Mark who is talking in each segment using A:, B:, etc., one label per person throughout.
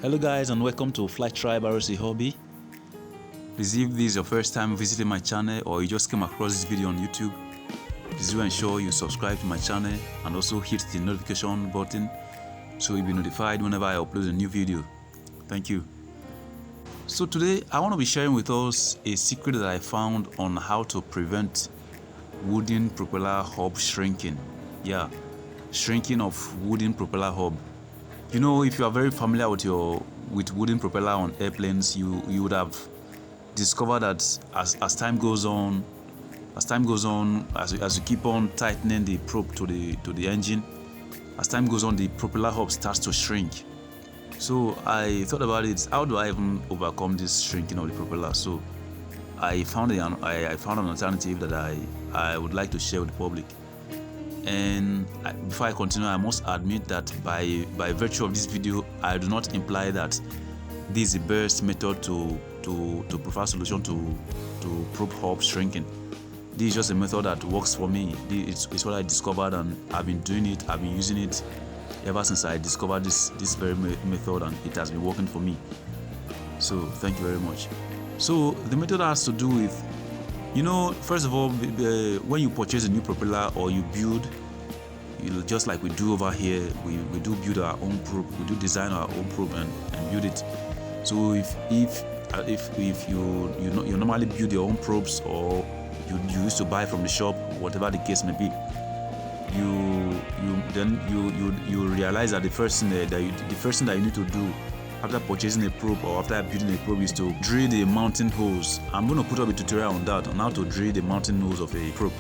A: Hello guys, and welcome to Flight Tribe ROC Hobby. Please, if this is your first time visiting my channel or you just came across this video on YouTube, please do ensure you subscribe to my channel and also hit the notification button so you'll be notified whenever I upload a new video. Thank you. So today I want to be sharing with us a secret that I found on how to prevent wooden propeller hub shrinking. Yeah, shrinking of wooden propeller hub. You know, if you are very familiar with wooden propeller on airplanes, you would have discovered that as time goes on, as you keep on tightening the probe to the engine, as time goes on, the propeller hub starts to shrink. So I thought about it. How do I even overcome this shrinking of the propeller? So I found an alternative that I would like to share with the public. And before I continue, I must admit that by virtue of this video, I do not imply that this is the best method to provide solution to probe hub shrinking. This is just a method that works for me. It's what I discovered, and I've been doing it. I've been using it ever since I discovered this very method, and it has been working for me. So thank you very much. So the method has to do with, you know, first of all, when you purchase a new propeller or you build, just like we do over here, we do build our own probe, we do design our own probe and build it. So if you normally build your own probes, or you used to buy from the shop, whatever the case may be, you realize that the first thing that you need to do after purchasing a probe or after building a probe is to drill the mounting holes. I'm going to put up a tutorial on how to drill the mounting holes of a probe.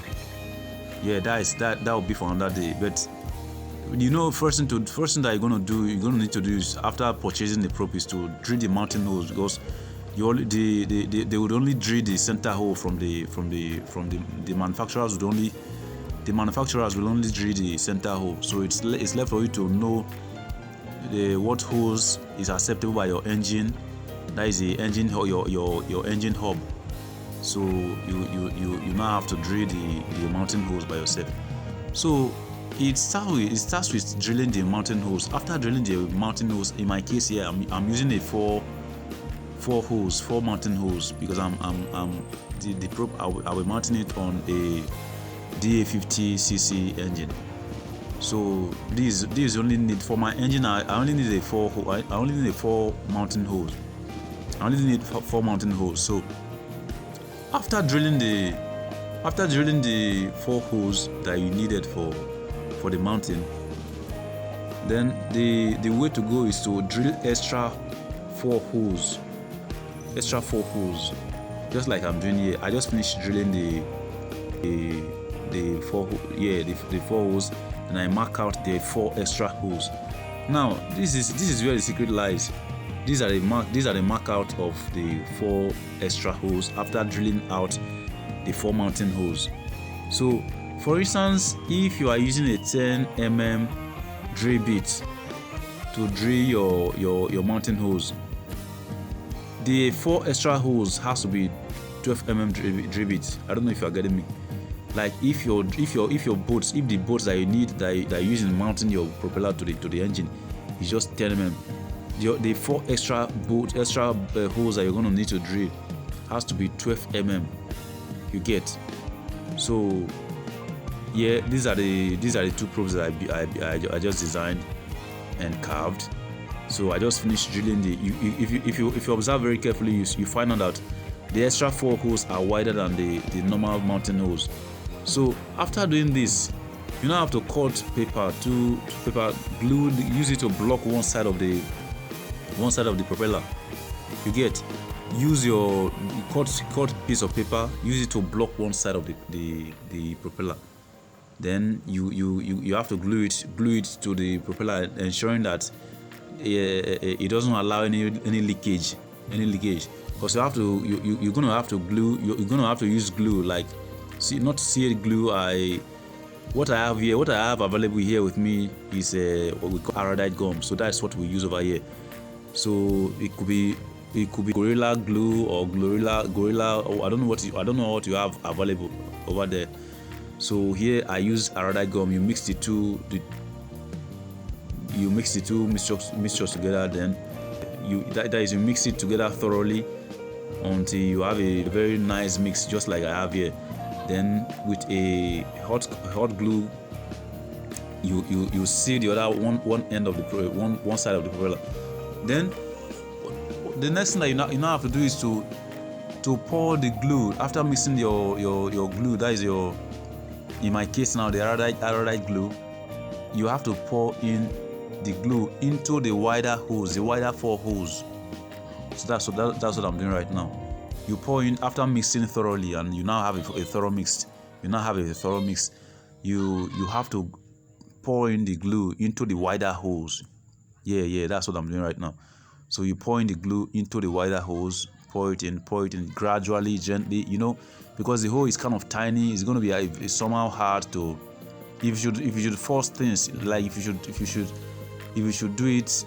A: Yeah, that will be for another day. But you know, first thing that you're going to need to do is, after purchasing the probe, is to drill the mounting holes, because they would only drill the center hole from the manufacturers will only drill the center hole. So it's left for you to know what holes is acceptable by your engine. That is the engine, your engine hub. So you now have to drill the mounting holes by yourself. So it starts with drilling the mounting holes. After drilling the mounting holes, in my case here, I'm using a four mounting holes, because the probe I will mounting it on a DA50cc engine. So this only need for my engine. I only need a four mounting holes. I only need four mounting holes. So after drilling the four holes that you needed for the mounting, then the way to go is to drill extra four holes, just like I'm doing here. I just finished drilling the four holes, and I mark out the four extra holes. Now this is where the secret lies. These are the mark out of the four extra holes after drilling out the four mounting holes. So for instance, if you are using a 10 mm drill bit to drill your mounting holes, the four extra holes has to be 12 mm drill bit. I don't know if you are getting me. Like if the bolts that you need that you're using mounting your propeller to the engine is just 10 mm, the four extra holes that you're going to need to drill has to be 12 mm. You get? So yeah, these are the two probes that I just designed and carved. So I just finished drilling if you observe very carefully, you find out that the extra four holes are wider than the normal mounting holes. So after doing this, you now have to cut paper glue, use it to block one side of the propeller. You get? Use your cut piece of paper, use it to block one side of the propeller. Then you have to glue it to the propeller, ensuring that it doesn't allow any leakage. Because you're gonna have to use glue, like not sealed glue. What I have available here with me is what we call iodide gum. So that's what we use over here. So it could be Gorilla Glue or Gorilla, or I don't know what you have available over there. So here I use iodide gum. You mix the two mixtures together, then that is, you mix it together thoroughly until you have a very nice mix, just like I have here. Then with a hot glue, you seal the other one end of the one side of the propeller. Then the next thing that you now have to do is to pour the glue after mixing your glue. That is your, in my case now, the iodide glue. You have to pour in the glue into the wider holes, the wider 4 holes. So that's what I'm doing right now. You pour in after mixing thoroughly, and you now have a thorough mix. You have to pour in the glue into the wider holes. Yeah, that's what I'm doing right now. So you pour in the glue into the wider holes, pour it in gradually, gently, because the hole is kind of tiny. It's going to be somehow hard to, if you should force things, like if you should do it,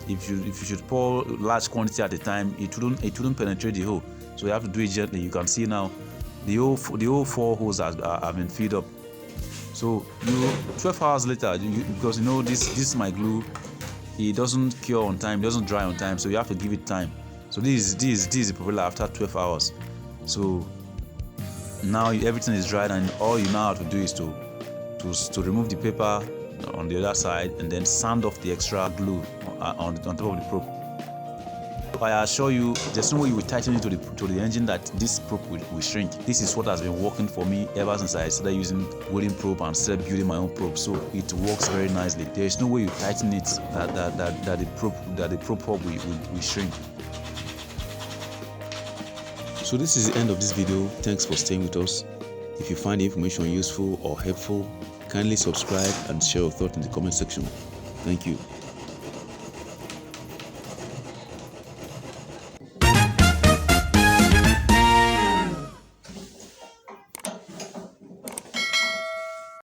A: if you should pour large quantity at a time, it wouldn't penetrate the hole. So you have to do it gently. You can see now the whole 4 holes have been filled up. So 12 hours later, because this is my glue, it doesn't cure on time, it doesn't dry on time, so you have to give it time. So this is the propeller after 12 hours. So now everything is dried, and all you now have to do is to remove the paper on the other side, and then sand off the extra glue on top of the probe. I assure you, there's no way you will tighten it to the engine that this probe will shrink. This is what has been working for me ever since I started using wooden probe and started building my own probe. So it works very nicely. There is no way you tighten it that the probe hub will shrink. So this is the end of this video. Thanks for staying with us. If you find the information useful or helpful, kindly subscribe and share your thoughts in the comment section. Thank you.